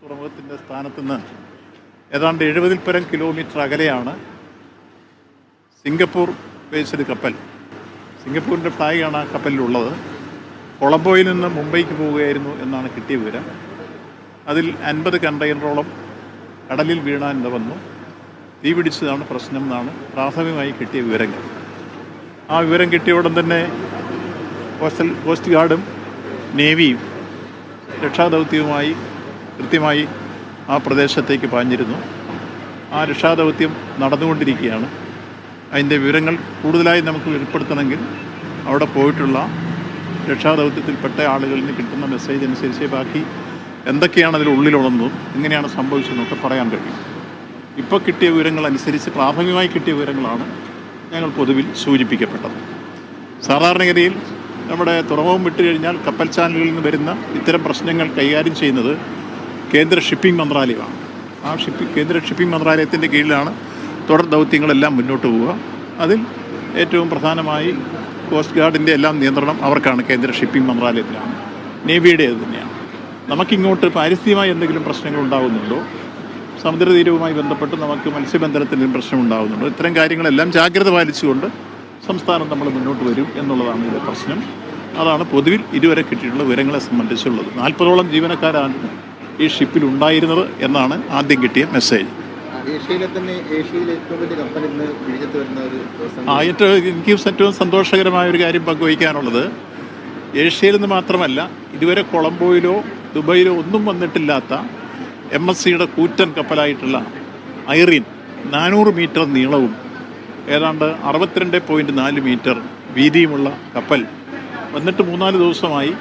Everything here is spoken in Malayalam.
തുറമുഖത്തിൻ്റെ സ്ഥാനത്തുനിന്ന് ഏതാണ്ട് 70-ൽ പരം കിലോമീറ്റർ അകലെയാണ് സിംഗപ്പൂർ ബേസ്ഡ് കപ്പൽ. സിംഗപ്പൂരിൻ്റെ ഫ്ലാഗാണ് ആ കപ്പലിലുള്ളത്. കൊളംബോയിൽ നിന്ന് മുംബൈക്ക് പോവുകയായിരുന്നു എന്നാണ് കിട്ടിയ വിവരം. അതിൽ 50 കണ്ടെയ്നറോളം കടലിൽ വീണാൻ വന്നു. തീ പിടിച്ചതാണ് പ്രശ്നം എന്നാണ് പ്രാഥമികമായി കിട്ടിയ വിവരങ്ങൾ. ആ വിവരം കിട്ടിയ ഉടൻ തന്നെ കോസ്റ്റ് ഗാർഡും നേവിയും രക്ഷാദൗത്യവുമായി കൃത്യമായി ആ പ്രദേശത്തേക്ക് പാഞ്ഞിരുന്നു. ആ രക്ഷാദൗത്യം നടന്നുകൊണ്ടിരിക്കുകയാണ്. അതിൻ്റെ വിവരങ്ങൾ കൂടുതലായി നമുക്ക് വെളിപ്പെടുത്തണമെങ്കിൽ അവിടെ പോയിട്ടുള്ള രക്ഷാദൗത്യത്തിൽപ്പെട്ട ആളുകളിൽ നിന്ന് കിട്ടുന്ന മെസ്സേജ് അനുസരിച്ച് ബാക്കി എന്തൊക്കെയാണ് അതിലുള്ളിലുള്ളതെന്നും എങ്ങനെയാണ് സംഭവിച്ചതെന്നൊക്കെ പറയാൻ കഴിയും. ഇപ്പോൾ കിട്ടിയ വിവരങ്ങൾ അനുസരിച്ച് പ്രാഥമികമായി കിട്ടിയ വിവരങ്ങളാണ് ഞങ്ങൾ പൊതുവിൽ സൂചിപ്പിക്കപ്പെട്ടത്. സാധാരണഗതിയിൽ നമ്മുടെ തുറമുഖം വിട്ടു കഴിഞ്ഞാൽ കപ്പൽ ചാനലുകളിൽ നിന്ന് വരുന്ന ഇത്തരം പ്രശ്നങ്ങൾ കൈകാര്യം ചെയ്യുന്നത് കേന്ദ്ര ഷിപ്പിംഗ് മന്ത്രാലയമാണ്. ആ കേന്ദ്ര ഷിപ്പിംഗ് മന്ത്രാലയത്തിൻ്റെ കീഴിലാണ് തുടർ ദൗത്യങ്ങളെല്ലാം മുന്നോട്ട് പോവുക. അതിൽ ഏറ്റവും പ്രധാനമായി കോസ്റ്റ് ഗാർഡിൻ്റെ എല്ലാം നിയന്ത്രണം അവർക്കാണ്, കേന്ദ്ര ഷിപ്പിംഗ് മന്ത്രാലയത്തിലാണ്. നേവിയുടെ അത് തന്നെയാണ്. നമുക്കിങ്ങോട്ട് പാരിസ്ഥിതികമായി എന്തെങ്കിലും പ്രശ്നങ്ങൾ ഉണ്ടാകുന്നുണ്ടോ, സമുദ്രതീരവുമായി ബന്ധപ്പെട്ട് നമുക്ക് മത്സ്യബന്ധനത്തിലും പ്രശ്നം ഉണ്ടാകുന്നുണ്ടോ, ഇത്തരം കാര്യങ്ങളെല്ലാം ജാഗ്രത പാലിച്ചുകൊണ്ട് സംസ്ഥാനം നമ്മൾ മുന്നോട്ട് വരും എന്നുള്ളതാണ് ഇതിൻ്റെ പ്രശ്നം. അതാണ് പൊതുവിൽ ഇതുവരെ കിട്ടിയിട്ടുള്ള വിവരങ്ങളെ സംബന്ധിച്ചുള്ളത്. 40ഓളം ജീവനക്കാരാണ് ഈ ഷിപ്പിൽ ഉണ്ടായിരുന്നത് എന്നാണ് ആദ്യം കിട്ടിയ മെസ്സേജ്. എനിക്ക് ഏറ്റവും സന്തോഷകരമായ ഒരു കാര്യം പങ്കുവയ്ക്കാനുള്ളത്, ഏഷ്യയിൽ നിന്ന് മാത്രമല്ല ഇതുവരെ കൊളംബോയിലോ ദുബൈയിലോ ഒന്നും വന്നിട്ടില്ലാത്ത MSCയുടെ കൂറ്റൻ കപ്പലായിട്ടുള്ള ഐറിൻ 400 മീറ്റർ നീളവും ഏതാണ്ട് 62.4 മീറ്റർ വീതിയുമുള്ള കപ്പൽ വന്നിട്ട് 3-4 ദിവസമായി